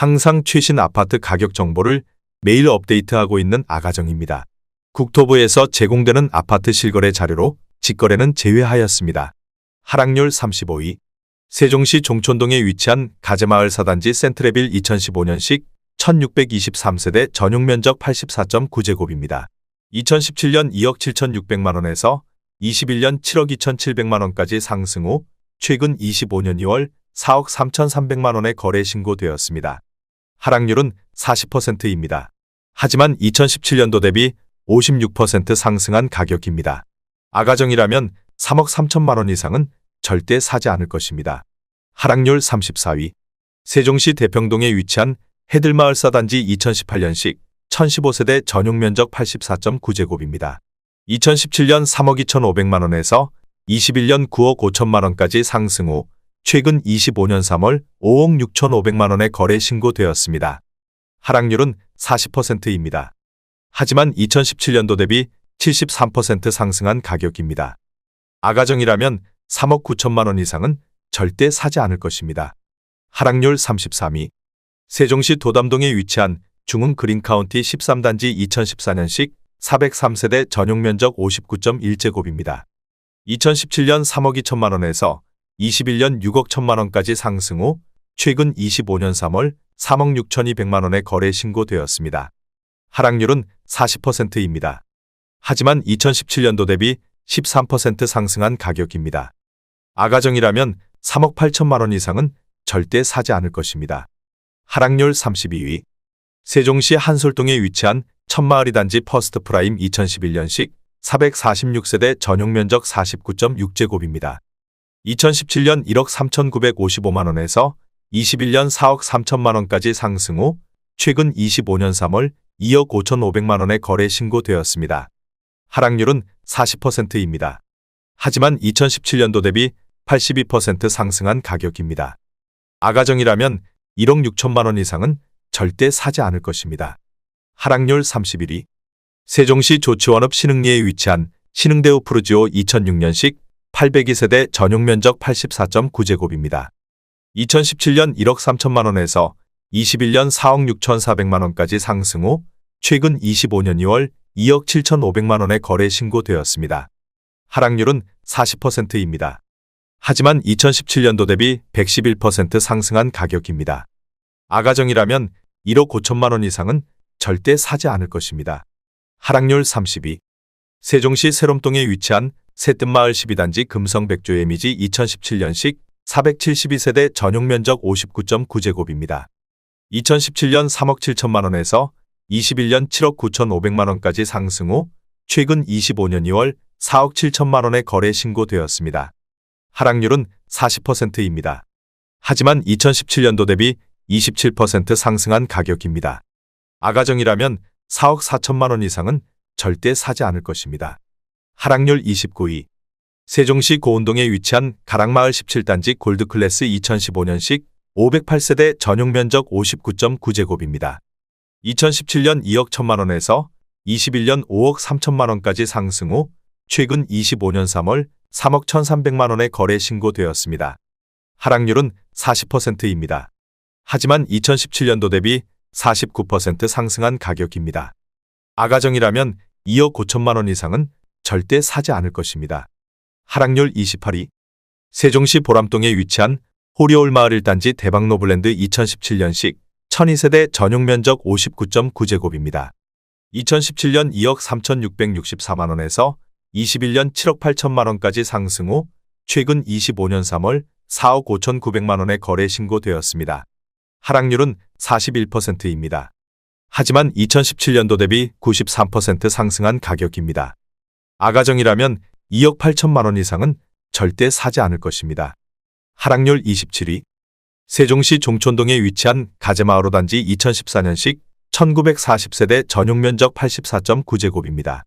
항상 최신 아파트 가격 정보를 매일 업데이트하고 있는 아가정입니다. 국토부에서 제공되는 아파트 실거래 자료로 직거래는 제외하였습니다. 하락률 35위. 세종시 종촌동에 위치한 가재마을 4단지 센트레빌 2015년식 1623세대 전용면적 84.9제곱입니다. 2017년 2억 7,600만원에서 21년 7억 2,700만원까지 상승 후 최근 25년 2월 4억 3,300만원에 거래 신고되었습니다. 하락률은 40%입니다. 하지만 2017년도 대비 56% 상승한 가격입니다. 아가정이라면 3억 3천만원 이상은 절대 사지 않을 것입니다. 하락률 34위. 세종시 대평동에 위치한 해들마을 4단지 2018년식 1015세대 전용면적 84.9제곱입니다. 2017년 3억 2,500만원에서 21년 9억 5천만원까지 상승 후 최근 25년 3월 5억 6,500만원에 거래 신고되었습니다. 하락률은 40%입니다. 하지만 2017년도 대비 73% 상승한 가격입니다. 아가정이라면 3억 9천만원 이상은 절대 사지 않을 것입니다. 하락률 33위. 세종시 도담동에 위치한 중흥 그린카운티 13단지 2014년식 403세대 전용면적 59.1제곱입니다. 2017년 3억 2천만원에서 21년 6억 1천만원까지 상승 후 최근 25년 3월 3억 6,200만원에 거래 신고되었습니다. 하락률은 40%입니다. 하지만 2017년도 대비 13% 상승한 가격입니다. 아가정이라면 3억 8천만원 이상은 절대 사지 않을 것입니다. 하락률 32위. 세종시 한솔동에 위치한 천마을이 단지 퍼스트 프라임 2011년식 446세대 전용면적 49.6제곱입니다. 2017년 1억 3,955만원에서 21년 4억 3천만원까지 상승 후 최근 25년 3월 2억 5,500만원에 거래 신고되었습니다. 하락률은 40%입니다. 하지만 2017년도 대비 82% 상승한 가격입니다. 아가정이라면 1억 6천만원 이상은 절대 사지 않을 것입니다. 하락률 31위. 세종시 조치원읍 신흥리에 위치한 신흥대우 푸르지오 2006년식 802세대 전용면적 84.9제곱입니다. 2017년 1억 3천만원에서 21년 4억 6,400만원까지 상승 후 최근 25년 2월 2억 7,500만원에 거래 신고되었습니다. 하락률은 40%입니다. 하지만 2017년도 대비 111% 상승한 가격입니다. 아가정이라면 1억 5천만원 이상은 절대 사지 않을 것입니다. 하락률 32. 세종시 세롬동에 위치한 새뜸마을 12단지 금성백조예미지 2017년식 472세대 전용면적 59.9제곱입니다. 2017년 3억 7천만원에서 21년 7억 9,500만원까지 상승 후 최근 25년 2월 4억 7천만원에 거래 신고되었습니다. 하락률은 40%입니다. 하지만 2017년도 대비 27% 상승한 가격입니다. 아가정이라면 4억 4천만원 이상은 절대 사지 않을 것입니다. 하락률 29위. 세종시 고운동에 위치한 가락마을 17단지 골드클래스 2015년식 508세대 전용면적 59.9제곱입니다. 2017년 2억 1천만원에서 21년 5억 3천만원까지 상승 후 최근 25년 3월 3억 1,300만원에 거래 신고되었습니다. 하락률은 40%입니다. 하지만 2017년도 대비 49% 상승한 가격입니다. 아가정이라면 2억 5천만원 이상은 절대 사지 않을 것입니다. 하락률 28위. 세종시 보람동에 위치한 호리올 마을 1단지 대박노블랜드 2017년식 1002세대 전용면적 59.9제곱입니다. 2017년 2억 3,664만원에서 21년 7억 8천만원까지 상승 후 최근 25년 3월 4억 5,900만원에 거래 신고되었습니다. 하락률은 41%입니다. 하지만 2017년도 대비 93% 상승한 가격입니다. 아가정이라면 2억 8천만원 이상은 절대 사지 않을 것입니다. 하락률 27위. 세종시 종촌동에 위치한 가재마을 5단지 2014년식 1940세대 전용면적 84.9제곱입니다.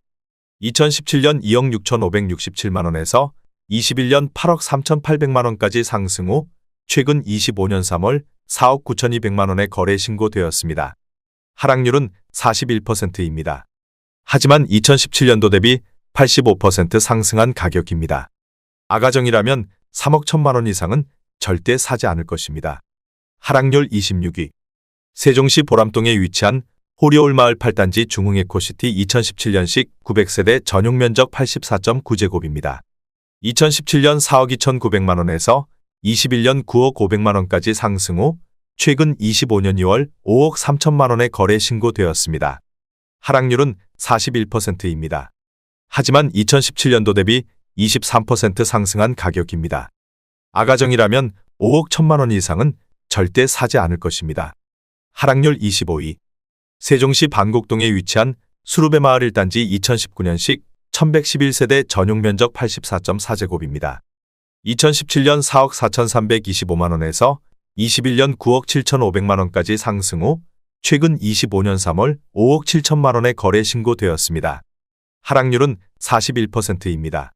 2017년 2억 6,567만원에서 21년 8억 3,800만원까지 상승 후 최근 25년 3월 4억 9,200만원에 거래 신고되었습니다. 하락률은 41%입니다. 하지만 2017년도 대비 85% 상승한 가격입니다. 아가정이라면 3억 1천만원 이상은 절대 사지 않을 것입니다. 하락률 26위. 세종시 보람동에 위치한 호리올마을 8단지 중흥에코시티 2017년식 900세대 전용 면적 84.9제곱입니다. 2017년 4억 2,900만 원에서 21년 9억 500만 원까지 상승 후 최근 25년 2월 5억 3천만 원에 거래 신고되었습니다. 하락률은 41%입니다. 하지만 2017년도 대비 23% 상승한 가격입니다. 아가정이라면 5억 1천만 원 이상은 절대 사지 않을 것입니다. 하락률 25위. 세종시 반곡동에 위치한 수루베마을 1단지 2019년식 1111세대 전용 면적 84.4제곱입니다. 2017년 4억 4,325만 원에서 21년 9억 7,500만 원까지 상승 후 최근 25년 3월 5억 7천만 원에 거래 신고되었습니다. 하락률은 41%입니다.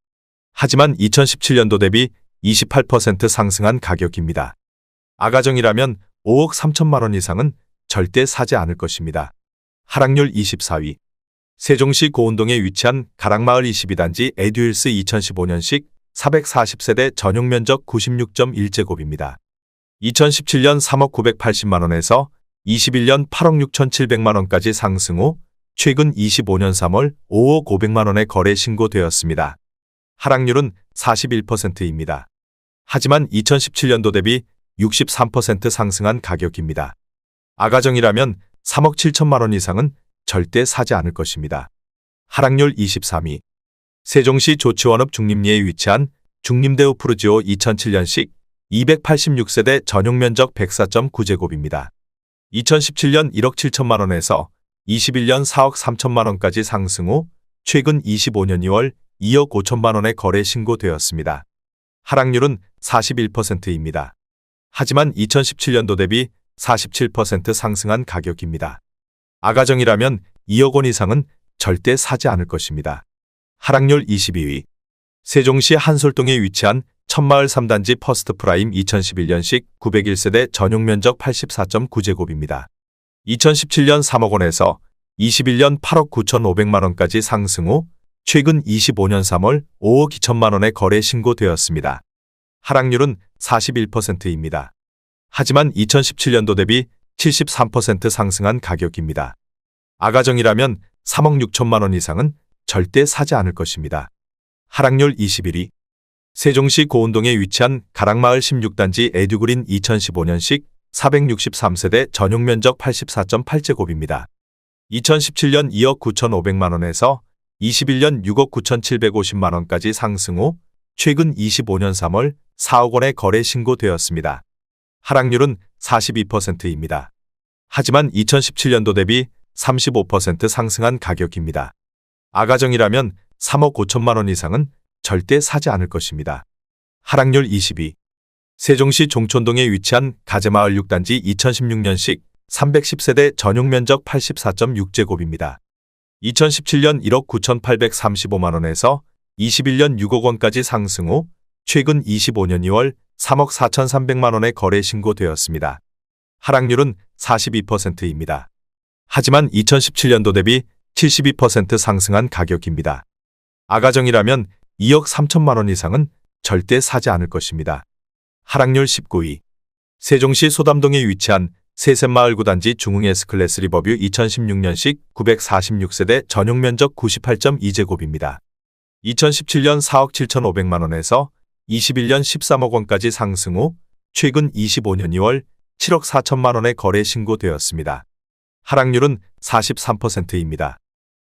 하지만 2017년도 대비 28% 상승한 가격입니다. 아가정이라면 5억 3천만 원 이상은 절대 사지 않을 것입니다. 하락률 24위. 세종시 고운동에 위치한 가락마을 22단지 에듀힐스 2015년식 440세대 전용 면적 96.1제곱입니다. 2017년 3억 980만 원에서 21년 8억 6,700만 원까지 상승 후 최근 25년 3월 5억 500만 원에 거래 신고되었습니다. 하락률은 41%입니다. 하지만 2017년도 대비 63% 상승한 가격입니다. 아가정이라면 3억 7천만 원 이상은 절대 사지 않을 것입니다. 하락률 23위. 세종시 조치원읍 중림리에 위치한 중림대우 푸르지오 2007년식 286세대 전용 면적 104.9제곱입니다. 2017년 1억 7천만 원에서 21년 4억 3천만 원까지 상승 후 최근 25년 2월 2억 5천만 원에 거래 신고되었습니다. 하락률은 41%입니다. 하지만 2017년도 대비 47% 상승한 가격입니다. 아가정이라면 2억 원 이상은 절대 사지 않을 것입니다. 하락률 22위. 세종시 한솔동에 위치한 천마을 3단지 퍼스트프라임 2011년식 901세대 전용 면적 84.9제곱입니다. 2017년 3억 원에서 21년 8억 9,500만 원까지 상승 후 최근 25년 3월 5억 2천만 원에 거래 신고되었습니다. 하락률은 41%입니다. 하지만 2017년도 대비 73% 상승한 가격입니다. 아가정이라면 3억 6천만 원 이상은 절대 사지 않을 것입니다. 하락률 21위. 세종시 고운동에 위치한 가락마을 16단지 에듀그린 2015년식 463세대 전용 면적 84.8제곱입니다. 2017년 2억 9,500만 원에서 21년 6억 9,750만 원까지 상승 후 최근 25년 3월 4억 원에 거래 신고되었습니다. 하락률은 42%입니다. 하지만 2017년도 대비 35% 상승한 가격입니다. 아가정이라면 3억 5천만 원 이상은 절대 사지 않을 것입니다. 하락률 22. 세종시 종촌동에 위치한 가재마을 6단지 2016년식 310세대 전용 면적 84.6제곱입니다. 2017년 1억 9,835만 원에서 21년 6억 원까지 상승 후 최근 25년 2월 3억 4,300만 원에 거래 신고되었습니다. 하락률은 42%입니다. 하지만 2017년도 대비 72% 상승한 가격입니다. 아가정이라면 2억 3천만 원 이상은 절대 사지 않을 것입니다. 하락률 19위. 세종시 소담동에 위치한 세샘마을 9단지 중흥 S클래스 리버뷰 2016년식 946세대 전용 면적 98.2제곱입니다. 2017년 4억 7,500만 원에서 21년 13억 원까지 상승 후 최근 25년 2월 7억 4천만 원에 거래 신고되었습니다. 하락률은 43%입니다.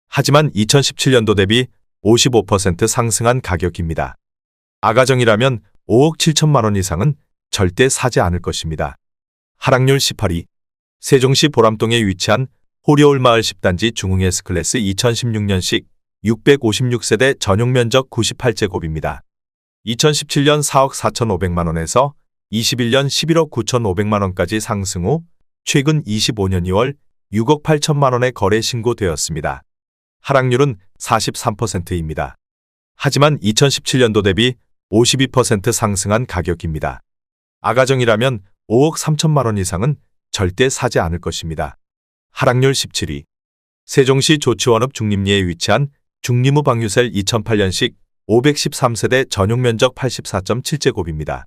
하지만 2017년도 대비 55% 상승한 가격입니다. 아가정이라면 5억 7천만 원 이상은 절대 사지 않을 것입니다. 하락률 18위. 세종시 보람동에 위치한 호리올마을 10단지 중흥 S클래스 2016년식 656세대 전용 면적 98제곱입니다. 2017년 4억 4,500만 원에서 21년 11억 9,500만 원까지 상승 후 최근 25년 2월 6억 8천만 원에 거래 신고되었습니다. 하락률은 43%입니다. 하지만 2017년도 대비 52% 상승한 가격입니다. 아가정이라면 5억 3천만 원 이상은 절대 사지 않을 것입니다. 하락률 17위. 세종시 조치원읍 중림리에 위치한 중림우 방유셀 2008년식 513세대 전용 면적 84.7제곱입니다.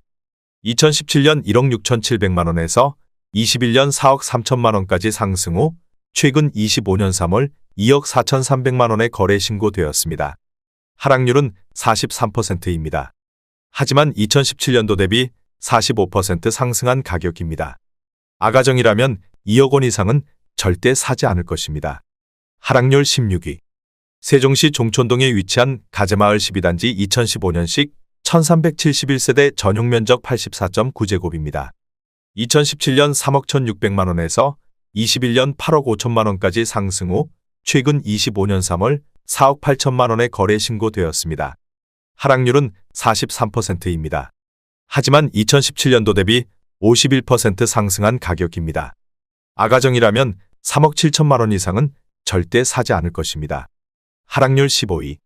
2017년 1억 6,700만 원에서 21년 4억 3천만 원까지 상승 후 최근 25년 3월 2억 4,300만 원의 거래 신고되었습니다. 하락률은 43%입니다. 하지만 2017년도 대비 45% 상승한 가격입니다. 아가정이라면 2억 원 이상은 절대 사지 않을 것입니다. 하락률 16위. 세종시 종촌동에 위치한 가재마을 12단지 2015년식 1371세대 전용면적 84.9제곱입니다. 2017년 3억 1,600만 원에서 21년 8억 5천만 원까지 상승 후 최근 25년 3월 4억 8천만 원의 거래 신고되었습니다. 하락률은 43%입니다. 하지만 2017년도 대비 51% 상승한 가격입니다. 아가정이라면 3억 7천만 원 이상은 절대 사지 않을 것입니다. 하락률 15위.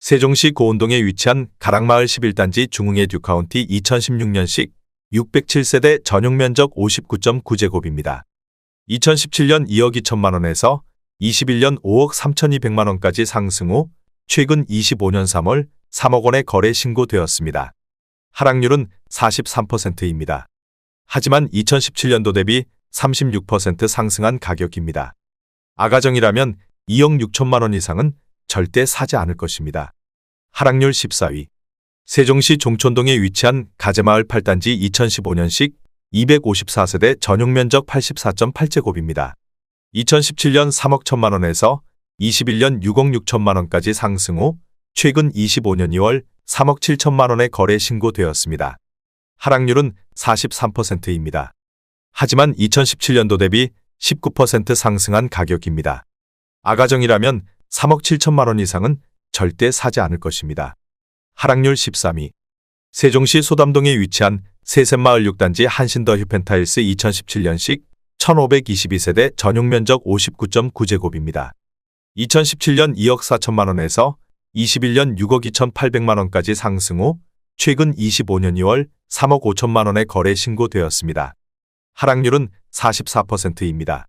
세종시 고운동에 위치한 가락마을 11단지 중흥의 듀카운티 2016년식 607세대 전용면적 59.9제곱입니다. 2017년 2억 2천만 원에서 21년 5억 3,200만 원까지 상승 후 최근 25년 3월 3억 원의 거래 신고되었습니다. 하락률은 43%입니다. 하지만 2017년도 대비 36% 상승한 가격입니다. 아가정이라면 2억 6천만 원 이상은 절대 사지 않을 것입니다. 하락률 14위. 세종시 종촌동에 위치한 가재마을 8단지 2015년식 254세대 전용면적 84.8제곱입니다. 2017년 3억 1천만 원에서 21년 6억 6천만 원까지 상승 후 최근 25년 2월 3억 7천만 원의 거래 신고되었습니다. 하락률은 43%입니다. 하지만 2017년도 대비 19% 상승한 가격입니다. 아가정이라면 3억 7천만 원 이상은 절대 사지 않을 것입니다. 하락률 13위. 세종시 소담동에 위치한 세셋마을 6단지 한신더 휴펜타일스 2017년식 1522세대 전용면적 59.9제곱입니다. 2017년 2억 4천만 원에서 21년 6억 2,800만 원까지 상승 후 최근 25년 2월 3억 5천만 원의 거래 신고되었습니다. 하락률은 44%입니다.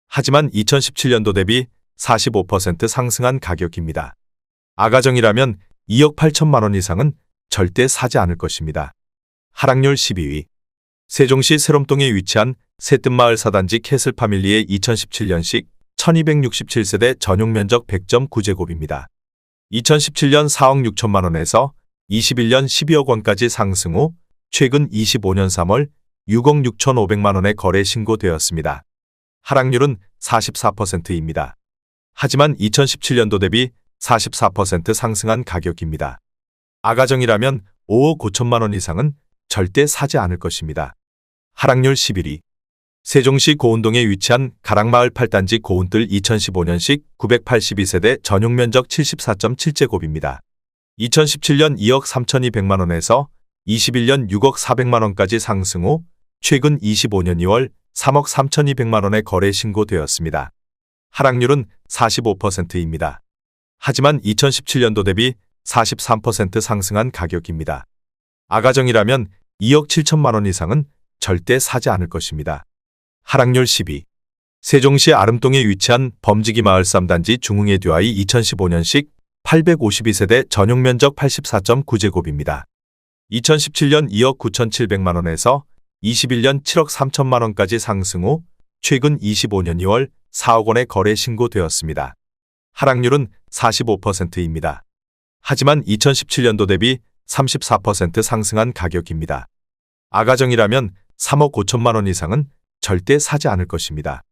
하지만 2017년도 대비 45% 상승한 가격입니다. 아가정이라면 2억 8천만 원 이상은 절대 사지 않을 것입니다. 하락률 12위. 세종시 새롬동에 위치한 새뜸마을 4단지 캐슬파밀리의 2017년식 1267세대 전용면적 100.9제곱입니다. 2017년 4억 6천만 원에서 21년 12억 원까지 상승 후 최근 25년 3월 6억 6,500만 원의 거래 신고되었습니다. 하락률은 44%입니다. 하지만 2017년도 대비 44% 상승한 가격입니다. 아가정이라면 5억 5천만 원 이상은 절대 사지 않을 것입니다. 하락률 11위. 세종시 고운동에 위치한 가락마을 8단지 고운뜰 2015년식 982세대 전용면적 74.7제곱입니다. 2017년 2억 3,200만 원에서 21년 6억 400만 원까지 상승 후 최근 25년 2월 3억 3,200만 원의 거래 신고되었습니다. 하락률은 45%입니다. 하지만 2017년도 대비 43% 상승한 가격입니다. 아가정이라면 2억 7천만 원 이상은 절대 사지 않을 것입니다. 하락률 10위. 세종시 아름동에 위치한 범지기 마을 3단지 중흥의 듀아이 2015년식 852세대 전용면적 84.9제곱입니다. 2017년 2억 9,700만 원에서 21년 7억 3천만 원까지 상승 후 최근 25년 2월 4억 원의 거래 신고되었습니다. 하락률은 45%입니다. 하지만 2017년도 대비 34% 상승한 가격입니다. 아가정이라면 3억 5천만 원 이상은 절대 사지 않을 것입니다.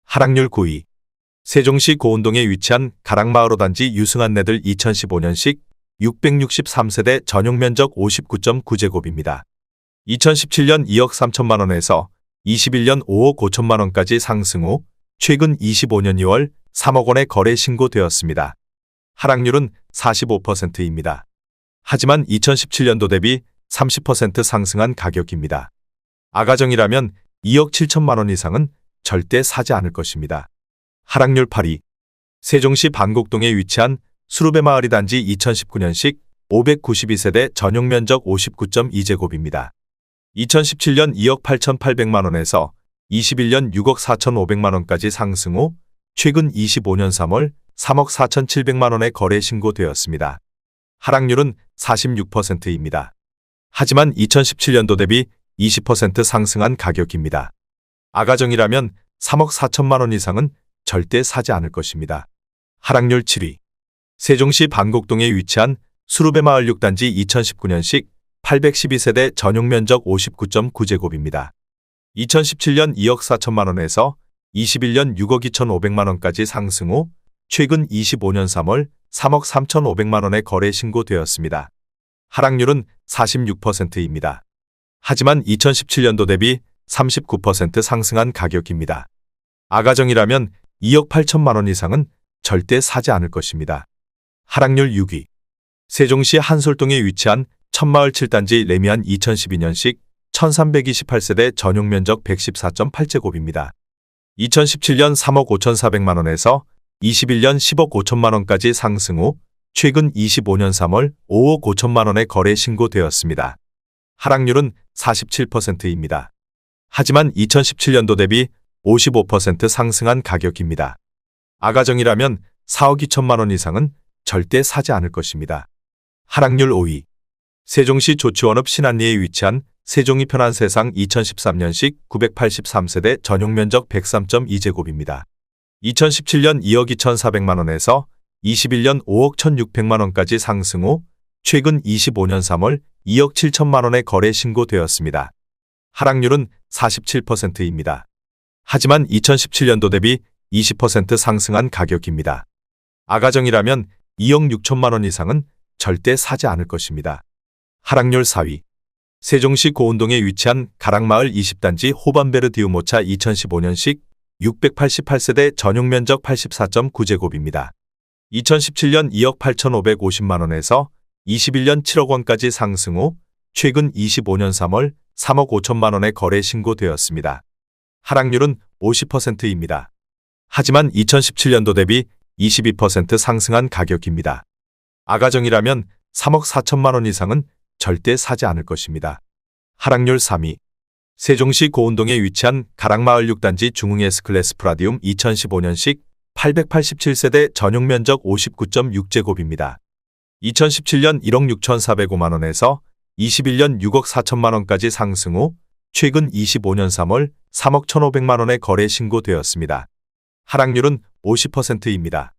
하락률 9위. 세종시 고운동에 위치한 가락마을 5단지 유승한내들 2015년식 663세대 전용면적 59.9제곱입니다. 2017년 2억 3천만 원에서 21년 5억 5천만 원까지 상승 후 최근 25년 2월 3억 원의 거래 신고되었습니다. 하락률은 45%입니다. 하지만 2017년도 대비 30% 상승한 가격입니다. 아가정이라면 2억 7천만 원 이상은 절대 사지 않을 것입니다. 하락률 8위. 세종시 반곡동에 위치한 수루베마을 2단지 2019년식 592세대 전용면적 59.2제곱입니다. 2017년 2억 8,800만 원에서 21년 6억 4,500만 원까지 상승 후 최근 25년 3월 3억 4,700만 원의 거래 신고되었습니다. 하락률은 46%입니다. 하지만 2017년도 대비 20% 상승한 가격입니다. 아가정이라면 3억 4천만 원 이상은 절대 사지 않을 것입니다. 하락률 7위. 세종시 반곡동에 위치한 수루베마을 6단지 2019년식 812세대 전용 면적 59.9제곱입니다. 2017년 2억 4천만 원에서 21년 6억 2,500만 원까지 상승 후 최근 25년 3월 3억 3,500만 원에 거래 신고되었습니다. 하락률은 46%입니다. 하지만 2017년도 대비 39% 상승한 가격입니다. 아가정이라면 2억 8천만 원 이상은 절대 사지 않을 것입니다. 하락률 6위. 세종시 한솔동에 위치한 천마을 7단지 레미안 2012년식 1328세대 전용 면적 114.8제곱입니다. 2017년 3억 5,400만 원에서 21년 10억 5천만 원까지 상승 후 최근 25년 3월 5억 5천만 원에 거래 신고되었습니다. 하락률은 47%입니다. 하지만 2017년도 대비 55% 상승한 가격입니다. 아가정이라면 4억 2천만 원 이상은 절대 사지 않을 것입니다. 하락률 5위. 세종시 조치원읍 신안리에 위치한 세종이 편한 세상 2013년식 983세대 전용 면적 103.2제곱입니다. 2017년 2억 2,400만 원에서 21년 5억 1,600만 원까지 상승 후 최근 25년 3월 2억 7천만 원에 거래 신고되었습니다. 하락률은 47%입니다. 하지만 2017년도 대비 20% 상승한 가격입니다. 아가정이라면 2억 6천만 원 이상은 절대 사지 않을 것입니다. 하락률 4위. 세종시 고운동에 위치한 가락마을 20단지 호반베르디우모차 2015년식 688세대 전용 면적 84.9제곱입니다. 2017년 2억 8,550만 원에서 21년 7억 원까지 상승 후 최근 25년 3월 3억 5천만 원에 거래 신고되었습니다. 하락률은 50%입니다. 하지만 2017년도 대비 22% 상승한 가격입니다. 아가정이라면 3억 4천만 원 이상은 절대 사지 않을 것입니다. 하락률 3위. 세종시 고운동에 위치한 가락마을 6단지 중흥 S클래스 프라디움 2015년식 887세대 전용 면적 59.6제곱입니다. 2017년 1억 6,405만 원에서 21년 6억 4천만 원까지 상승 후 최근 25년 3월 3억 1,500만 원에 거래 신고되었습니다. 하락률은 50%입니다.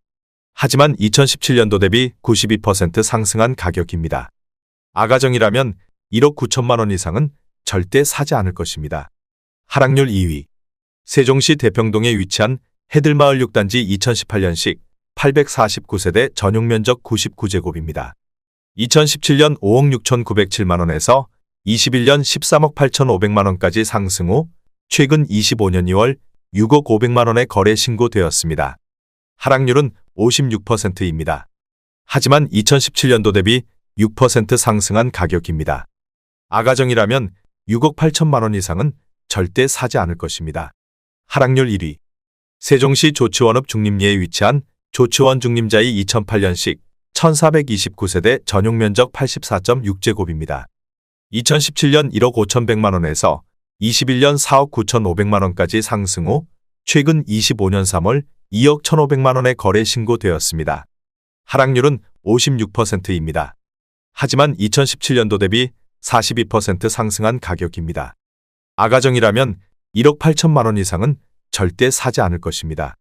하지만 2017년도 대비 92% 상승한 가격입니다. 아가정이라면 1억 9천만 원 이상은 절대 사지 않을 것입니다. 하락률 2위. 세종시 대평동에 위치한 해들마을 6단지 2018년식 849세대 전용 면적 99제곱입니다. 2017년 5억 6,907만 원에서 21년 13억 8,500만 원까지 상승 후 최근 25년 2월 6억 500만 원에 거래 신고되었습니다. 하락률은 56%입니다. 하지만 2017년도 대비 6% 상승한 가격입니다. 아가정이라면 6억 8천만 원 이상은 절대 사지 않을 것입니다. 하락률 1위. 세종시 조치원읍 중림리에 위치한 조치원 중림자이 2008년식 1429세대 전용 면적 84.6제곱입니다. 2017년 1억 5,100만 원에서 21년 4억 9,500만 원까지 상승 후 최근 25년 3월 2억 1,500만 원에 거래 신고되었습니다. 하락률은 56%입니다. 하지만 2017년도 대비 42% 상승한 가격입니다. 아가정이라면 1억 8천만 원 이상은 절대 사지 않을 것입니다.